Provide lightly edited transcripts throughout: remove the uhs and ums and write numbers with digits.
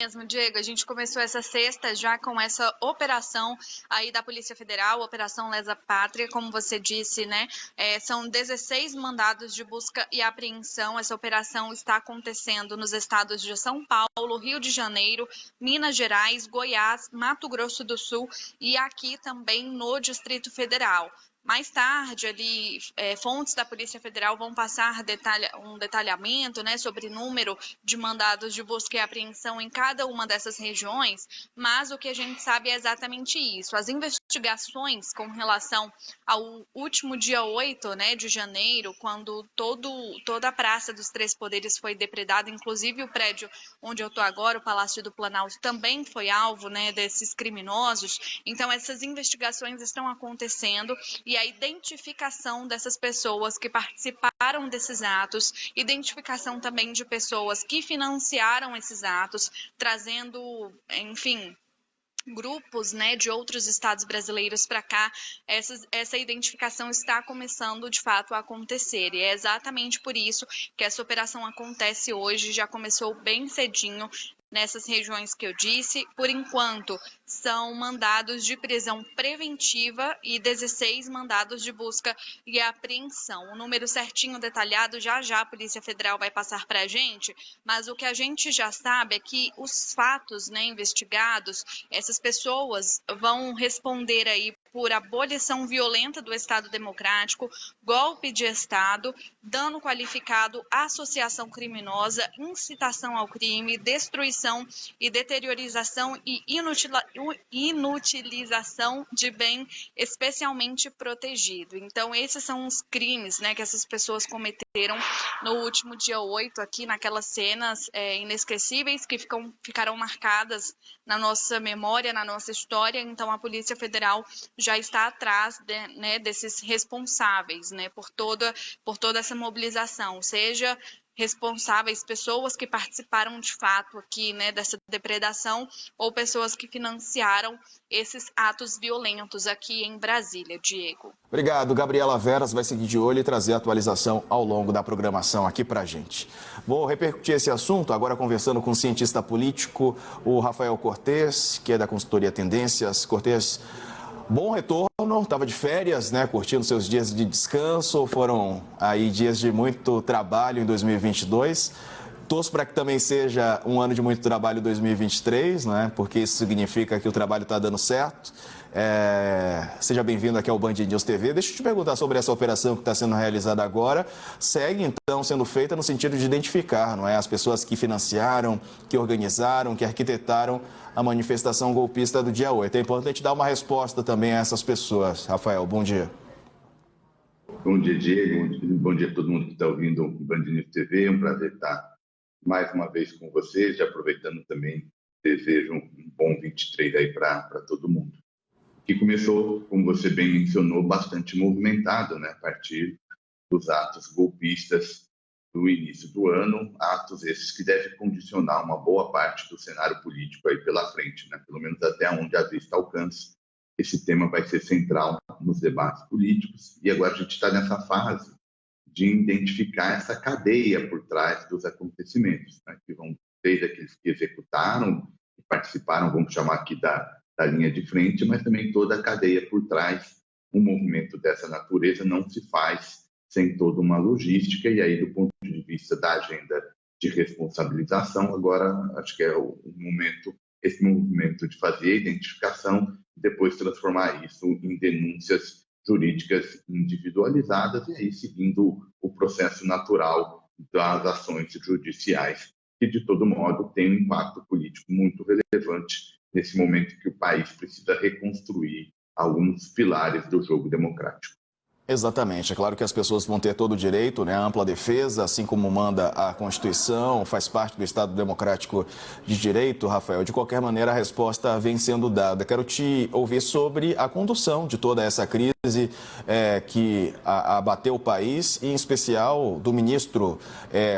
Mesmo, Diego, a gente começou essa sexta já com essa operação aí da Polícia Federal, Operação Lesa Pátria, como você disse, né? São 16 mandados de busca e apreensão. Essa operação está acontecendo nos estados de São Paulo, Rio de Janeiro, Minas Gerais, Goiás, Mato Grosso do Sul e aqui também no Distrito Federal. Mais tarde, ali, fontes da Polícia Federal vão passar um detalhamento, né, sobre número de mandados de busca e apreensão em cada uma dessas regiões, mas o que a gente sabe é exatamente isso. As investigações com relação ao último dia 8, né, de janeiro, quando toda a Praça dos Três Poderes foi depredada, inclusive o prédio onde eu estou agora, o Palácio do Planalto, também foi alvo, né, desses criminosos. Então, essas investigações estão acontecendo e a identificação dessas pessoas que participaram desses atos, identificação também de pessoas que financiaram esses atos, trazendo, enfim, grupos, né, de outros estados brasileiros para cá, essa identificação está começando de fato a acontecer. E é exatamente por isso que essa operação acontece hoje, já começou bem cedinho nessas regiões que eu disse. Por enquanto, são mandados de prisão preventiva e 16 mandados de busca e apreensão. O número certinho detalhado já a Polícia Federal vai passar para a gente, mas o que a gente já sabe é que os fatos, né, investigados, essas pessoas vão responder aí por abolição violenta do Estado Democrático, golpe de Estado, dano qualificado, associação criminosa, incitação ao crime, destruição e deteriorização e inutilização de bem especialmente protegido. Então, esses são os crimes, né, que essas pessoas cometeram no último dia 8, aqui naquelas cenas inesquecíveis que ficarão marcadas na nossa memória, na nossa história. Então, a Polícia Federal já está atrás desses responsáveis, né, por toda essa mobilização, seja responsáveis, pessoas que participaram de fato aqui, né, dessa depredação, ou pessoas que financiaram esses atos violentos aqui em Brasília, Diego. Obrigado, Gabriela Veras vai seguir de olho e trazer atualização ao longo da programação aqui pra gente. Vou repercutir esse assunto agora conversando com o cientista político, o Rafael Cortes, que é da consultoria Tendências. Cortes, bom retorno, estava de férias, né, curtindo seus dias de descanso, foram aí dias de muito trabalho em 2022. Torço para que também seja um ano de muito trabalho em 2023, né, porque isso significa que o trabalho está dando certo. Seja bem-vindo aqui ao Band News TV. Deixa eu te perguntar sobre essa operação que está sendo realizada agora. Segue, então, sendo feita no sentido de identificar, não é, as pessoas que financiaram, que organizaram, que arquitetaram a manifestação golpista do dia 8. É importante dar uma resposta também a essas pessoas. Rafael, bom dia. Bom dia, Diego. Bom dia a todo mundo que está ouvindo o Band News TV. É um prazer estar mais uma vez com vocês. Já aproveitando também, desejo um bom 23 aí para todo mundo. Que começou, como você bem mencionou, bastante movimentado, né, a partir dos atos golpistas do início do ano, atos esses que devem condicionar uma boa parte do cenário político aí pela frente, né, pelo menos até onde a vista alcança. Esse tema vai ser central nos debates políticos e agora a gente está nessa fase de identificar essa cadeia por trás dos acontecimentos, né, que vão desde aqueles que executaram, que participaram, vamos chamar aqui da linha de frente, mas também toda a cadeia por trás. Um movimento dessa natureza não se faz sem toda uma logística, e aí, do ponto de vista da agenda de responsabilização, agora acho que é o momento, esse movimento de fazer a identificação e depois transformar isso em denúncias jurídicas individualizadas, e aí seguindo o processo natural das ações judiciais, que de todo modo tem um impacto político muito relevante nesse momento que o país precisa reconstruir alguns pilares do jogo democrático. Exatamente. É claro que as pessoas vão ter todo o direito, né, à ampla defesa, assim como manda a Constituição, faz parte do Estado Democrático de Direito, Rafael. De qualquer maneira, a resposta vem sendo dada. Quero te ouvir sobre a condução de toda essa crise que abateu o país, e em especial do ministro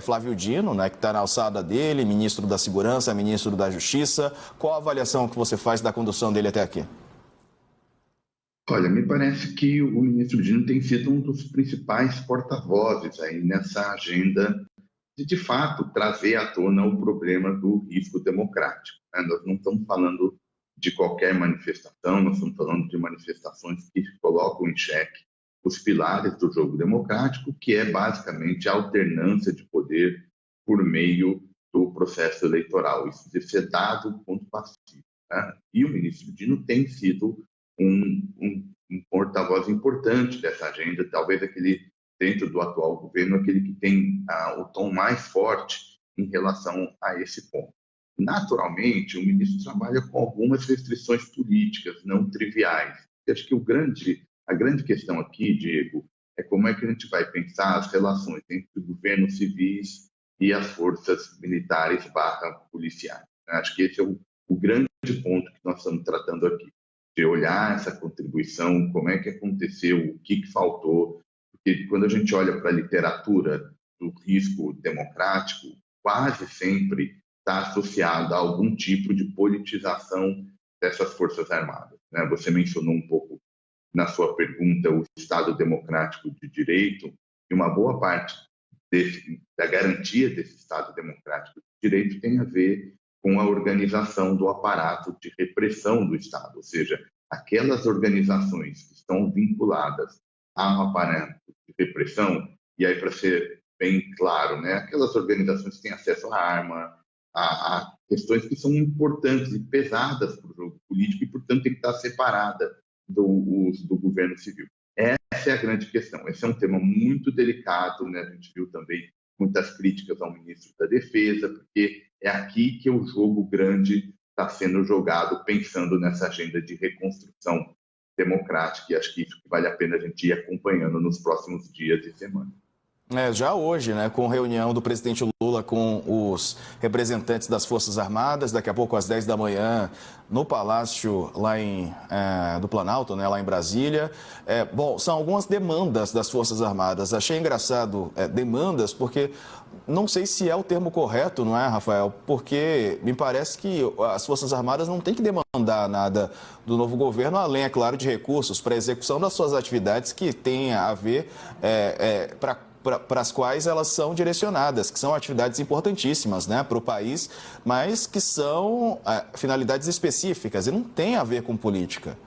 Flávio Dino, né, que está na alçada dele, ministro da Segurança, ministro da Justiça. Qual a avaliação que você faz da condução dele até aqui? Olha, me parece que o ministro Dino tem sido um dos principais porta-vozes aí nessa agenda de fato, trazer à tona o problema do risco democrático. Né? Nós não estamos falando de qualquer manifestação, nós estamos falando de manifestações que colocam em xeque os pilares do jogo democrático, que é basicamente a alternância de poder por meio do processo eleitoral. Isso deve ser dado ponto pacífico. Né? E o ministro Dino tem sido um porta-voz importante dessa agenda, talvez aquele, dentro do atual governo, aquele que tem o tom mais forte em relação a esse ponto. Naturalmente, o ministro trabalha com algumas restrições políticas não triviais. Eu acho que a grande questão aqui, Diego, é como é que a gente vai pensar as relações entre governos civis e as forças militares / policiais. Acho que esse é o grande ponto que nós estamos tratando aqui, de olhar essa contribuição, como é que aconteceu, o que faltou, porque quando a gente olha para a literatura do risco democrático, quase sempre está associado a algum tipo de politização dessas forças armadas. Né? Você mencionou um pouco na sua pergunta o Estado democrático de direito, e uma boa parte da garantia desse Estado democrático de direito tem a ver com a organização do aparato de repressão do Estado, ou seja, aquelas organizações que estão vinculadas ao aparato de repressão, e aí para ser bem claro, né, aquelas organizações que têm acesso à arma, a questões que são importantes e pesadas para o jogo político e, portanto, tem que estar separada do governo civil. Essa é a grande questão. Esse é um tema muito delicado, né? A gente viu também muitas críticas ao ministro da Defesa, porque é aqui que o jogo grande está sendo jogado, pensando nessa agenda de reconstrução democrática, e acho que isso vale a pena a gente ir acompanhando nos próximos dias e semanas. Já hoje, né, com reunião do presidente Lula com os representantes das Forças Armadas, daqui a pouco às 10 da manhã, no Palácio lá do Planalto, né, lá em Brasília. Bom, são algumas demandas das Forças Armadas. Achei engraçado demandas, porque não sei se é o termo correto, não é, Rafael? Porque me parece que as Forças Armadas não têm que demandar nada do novo governo, além, é claro, de recursos para a execução das suas atividades que têm a ver para as quais elas são direcionadas, que são atividades importantíssimas, né, para o país, mas que são finalidades específicas e não tem a ver com política.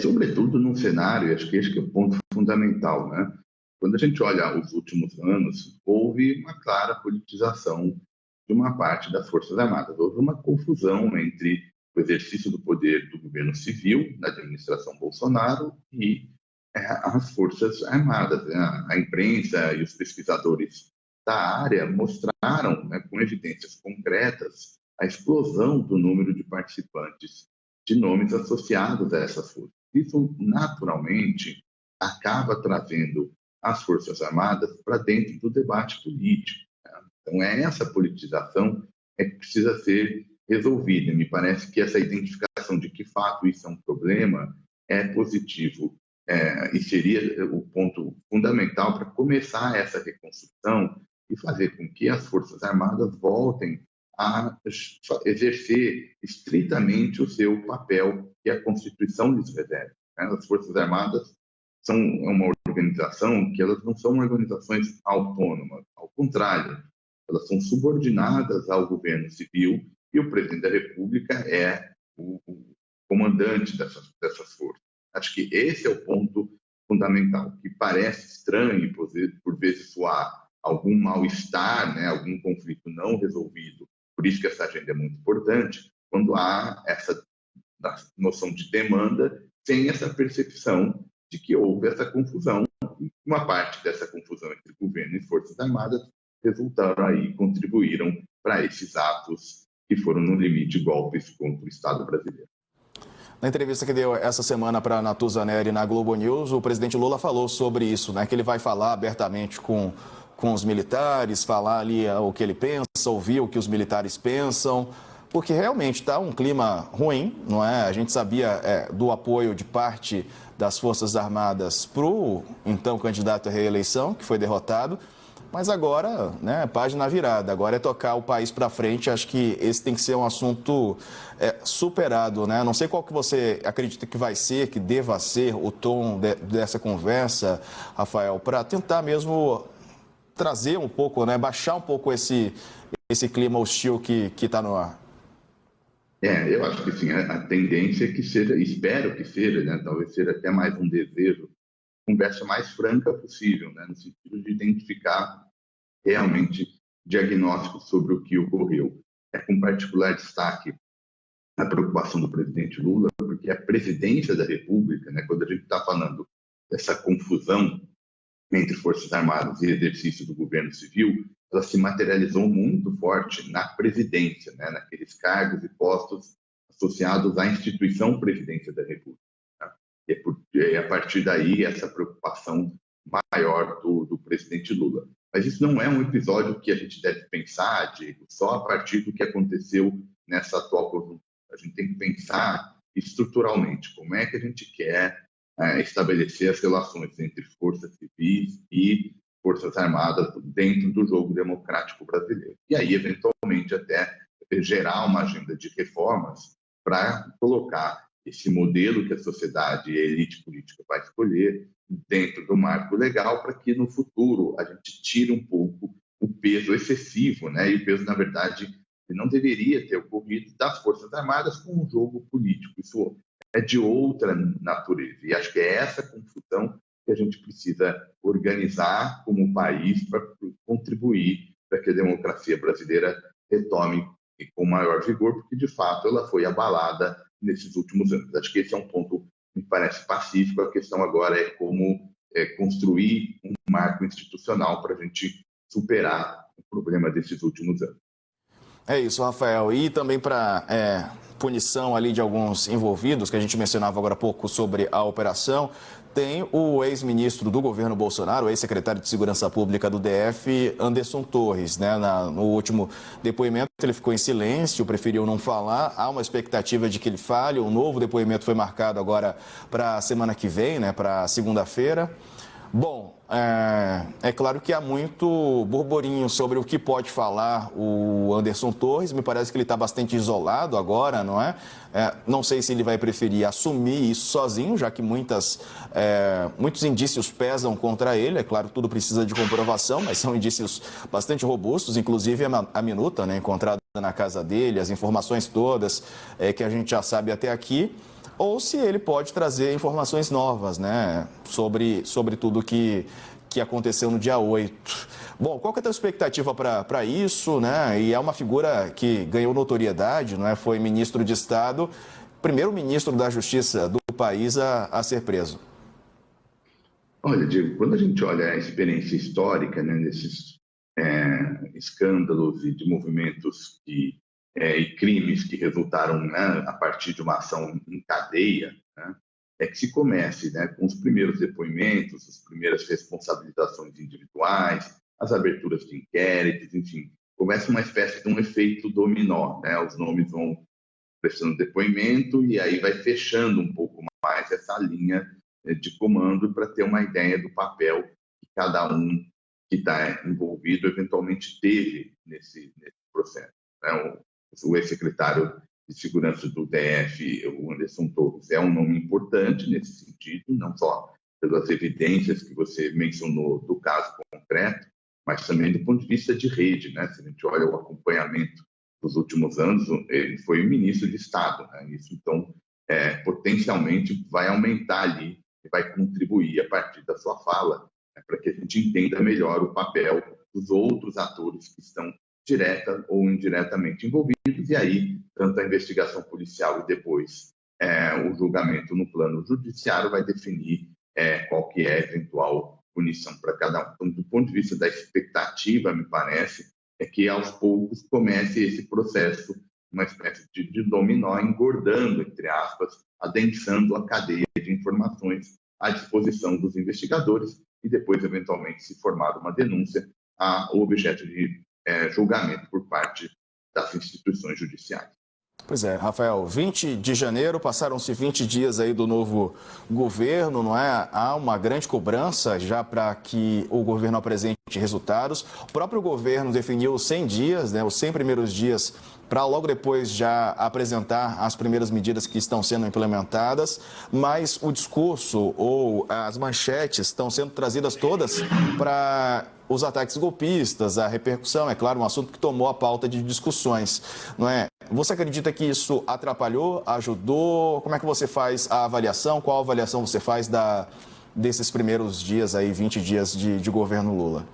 Sobretudo num cenário, acho que esse que é o ponto fundamental, né? Quando a gente olha os últimos anos, houve uma clara politização de uma parte das Forças Armadas. Houve uma confusão entre o exercício do poder do governo civil, na administração Bolsonaro, e as Forças Armadas. A imprensa e os pesquisadores da área mostraram, né, com evidências concretas, a explosão do número de participantes de nomes associados a essas forças. Isso, naturalmente, acaba trazendo as Forças Armadas para dentro do debate político. Né? Então, essa politização que precisa ser resolvida. Me parece que essa identificação de que, fato, isso é um problema é positivo. E seria o ponto fundamental para começar essa reconstrução e fazer com que as Forças Armadas voltem a exercer estritamente o seu papel que a Constituição lhes reserva. As Forças Armadas são uma organização que elas não são organizações autônomas, ao contrário, elas são subordinadas ao governo civil e o presidente da República é o comandante dessas forças. Acho que esse é o ponto fundamental, que parece estranho e por vezes soar algum mal-estar, né, algum conflito não resolvido. Por isso que essa agenda é muito importante, quando há essa noção de demanda, sem essa percepção de que houve essa confusão. E uma parte dessa confusão entre governo e Forças Armadas resultaram aí, contribuíram para esses atos que foram, no limite, golpes contra o Estado brasileiro. Na entrevista que deu essa semana para a Natuza Neri na Globo News, o presidente Lula falou sobre isso, né? Que ele vai falar abertamente com os militares, falar ali o que ele pensa, ouvir o que os militares pensam, porque realmente está um clima ruim, não é? A gente sabia do apoio de parte das Forças Armadas para o então candidato à reeleição, que foi derrotado. Mas agora, né, página virada, agora é tocar o país para frente. Acho que esse tem que ser um assunto superado, né? Não sei qual que você acredita que vai ser, que deva ser o tom dessa conversa, Rafael, para tentar mesmo trazer um pouco, né, baixar um pouco esse clima hostil que está no ar? Eu acho que sim, a tendência é que seja, espero que seja, né, talvez seja até mais um desejo, conversa mais franca possível, né, no sentido de identificar realmente diagnósticos sobre o que ocorreu. Com particular destaque a preocupação do presidente Lula, porque a presidência da República, né, quando a gente está falando dessa confusão entre Forças Armadas e exercício do governo civil, ela se materializou muito forte na presidência, né, naqueles cargos e postos associados à instituição presidência da República. Tá? E a partir daí, essa preocupação maior do presidente Lula. Mas isso não é um episódio que a gente deve pensar, Diego, só a partir do que aconteceu nessa atual conjuntura. A gente tem que pensar estruturalmente como é que a gente quer estabelecer as relações entre forças civis e forças armadas dentro do jogo democrático brasileiro. E aí, eventualmente, até gerar uma agenda de reformas para colocar esse modelo que a sociedade e a elite política vai escolher dentro do marco legal, para que no futuro a gente tire um pouco o peso excessivo, né? E o peso, na verdade, não deveria ter ocorrido das Forças Armadas com um jogo político. Isso é de outra natureza. E acho que é essa confusão que a gente precisa organizar como país para contribuir para que a democracia brasileira retome com maior vigor, porque, de fato, ela foi abalada nesses últimos anos. Acho que esse é um ponto que me parece pacífico. A questão agora é como construir um marco institucional para a gente superar o problema desses últimos anos. É isso, Rafael. E também para punição ali de alguns envolvidos, que a gente mencionava agora há pouco sobre a operação, tem o ex-ministro do governo Bolsonaro, o ex-secretário de Segurança Pública do DF, Anderson Torres, né? No último depoimento ele ficou em silêncio, preferiu não falar. Há uma expectativa de que ele fale. Um novo depoimento foi marcado agora para a semana que vem, né? Para segunda-feira. Bom, é claro que há muito burburinho sobre o que pode falar o Anderson Torres. Me parece que ele está bastante isolado agora, não é? Não sei se ele vai preferir assumir isso sozinho, já que muitos indícios pesam contra ele. É claro, tudo precisa de comprovação, mas são indícios bastante robustos, inclusive a minuta, né, encontrada na casa dele, as informações todas que a gente já sabe até aqui. Ou se ele pode trazer informações novas, né, sobre tudo que aconteceu no dia 8. Bom, qual que é a tua expectativa para isso, né? E é uma figura que ganhou notoriedade, não é? Foi ministro de Estado, primeiro ministro da Justiça do país a ser preso. Olha, Diego, quando a gente olha a experiência histórica, né, nesses escândalos e de movimentos e crimes que resultaram, né, a partir de uma ação em cadeia, né, é que se comece, né, com os primeiros depoimentos, as primeiras responsabilizações individuais, as aberturas de inquéritos, enfim, começa uma espécie de um efeito dominó, né, os nomes vão prestando depoimento e aí vai fechando um pouco mais essa linha de comando para ter uma ideia do papel que cada um que está envolvido eventualmente teve nesse processo, né? O ex-secretário de Segurança do DF, o Anderson Torres, é um nome importante nesse sentido, não só pelas evidências que você mencionou do caso concreto, mas também do ponto de vista de rede, né? Se a gente olha o acompanhamento dos últimos anos, ele foi o ministro de Estado, né? Isso, então, potencialmente vai aumentar ali e vai contribuir a partir da sua fala, né, para que a gente entenda melhor o papel dos outros atores que estão direta ou indiretamente envolvidos, e aí, tanto a investigação policial e depois o julgamento no plano judiciário vai definir qual que é a eventual punição para cada um. Então, do ponto de vista da expectativa, me parece, é que aos poucos comece esse processo, uma espécie de dominó, engordando, entre aspas, adensando a cadeia de informações à disposição dos investigadores e depois, eventualmente, se formar uma denúncia, o objeto de julgamento por parte das instituições judiciais. Pois é, Rafael, 20 de janeiro, passaram-se 20 dias aí do novo governo, não é? Há uma grande cobrança já para que o governo apresente resultados. O próprio governo definiu os 100 dias, né, os 100 primeiros dias, para logo depois já apresentar as primeiras medidas que estão sendo implementadas, mas o discurso ou as manchetes estão sendo trazidas todas para os ataques golpistas, a repercussão, é claro, um assunto que tomou a pauta de discussões, não é? Você acredita que isso atrapalhou, ajudou? Como é que você faz a avaliação? Qual avaliação você faz desses primeiros dias aí, 20 dias de governo Lula?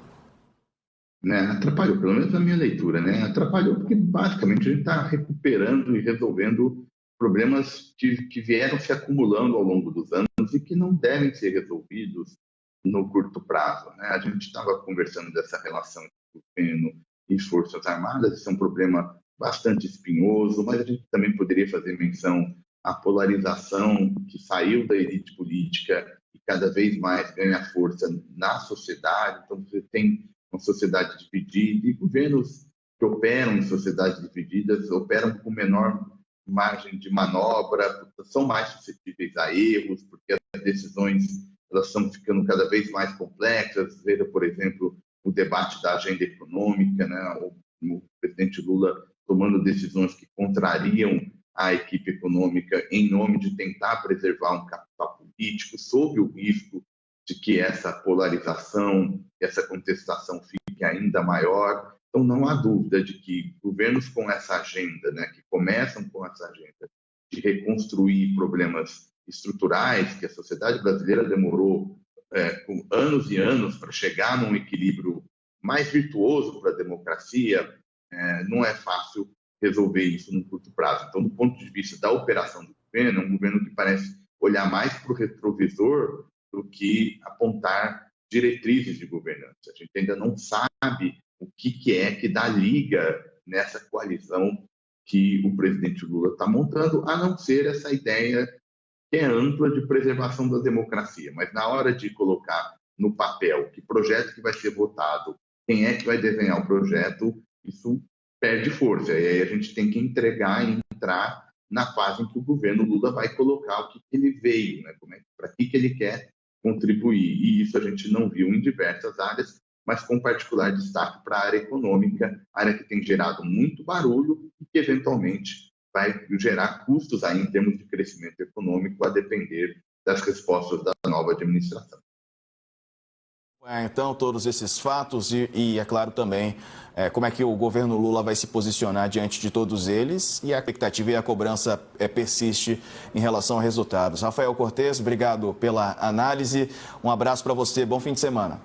Né? Atrapalhou, pelo menos na minha leitura, né? Atrapalhou porque basicamente a gente está recuperando e resolvendo problemas que vieram se acumulando ao longo dos anos e que não devem ser resolvidos no curto prazo, né? A gente estava conversando dessa relação entre governo e Forças Armadas, isso é um problema bastante espinhoso, mas a gente também poderia fazer menção à polarização que saiu da elite política e cada vez mais ganha força na sociedade. Então você tem uma sociedade dividida e governos que operam em sociedades divididas operam com menor margem de manobra, são mais suscetíveis a erros, porque as decisões elas estão ficando cada vez mais complexas. Veja, por exemplo, o debate da agenda econômica, né? O presidente Lula tomando decisões que contrariam a equipe econômica em nome de tentar preservar um capital político, sob o risco de que essa polarização, essa contestação fique ainda maior. Então, não há dúvida de que governos com essa agenda, né, que começam com essa agenda de reconstruir problemas estruturais, que a sociedade brasileira demorou com anos e anos para chegar num equilíbrio mais virtuoso para a democracia, não é fácil resolver isso no curto prazo. Então, do ponto de vista da operação do governo, é um governo que parece olhar mais para o retrovisor do que apontar diretrizes de governança. A gente ainda não sabe o que é que dá liga nessa coalizão que o presidente Lula está montando, a não ser essa ideia que é ampla de preservação da democracia. Mas na hora de colocar no papel que projeto que vai ser votado, quem é que vai desenhar o projeto, isso perde força. E aí a gente tem que entregar e entrar na fase em que o governo Lula vai colocar o que ele veio, né? Para que ele quer contribuir. E isso a gente não viu em diversas áreas, mas com particular destaque para a área econômica, área que tem gerado muito barulho e que eventualmente vai gerar custos aí em termos de crescimento econômico, a depender das respostas da nova administração. Então, todos esses fatos e é claro também como é que o governo Lula vai se posicionar diante de todos eles, e a expectativa e a cobrança persiste em relação a resultados. Rafael Cortes, obrigado pela análise, um abraço para você, bom fim de semana.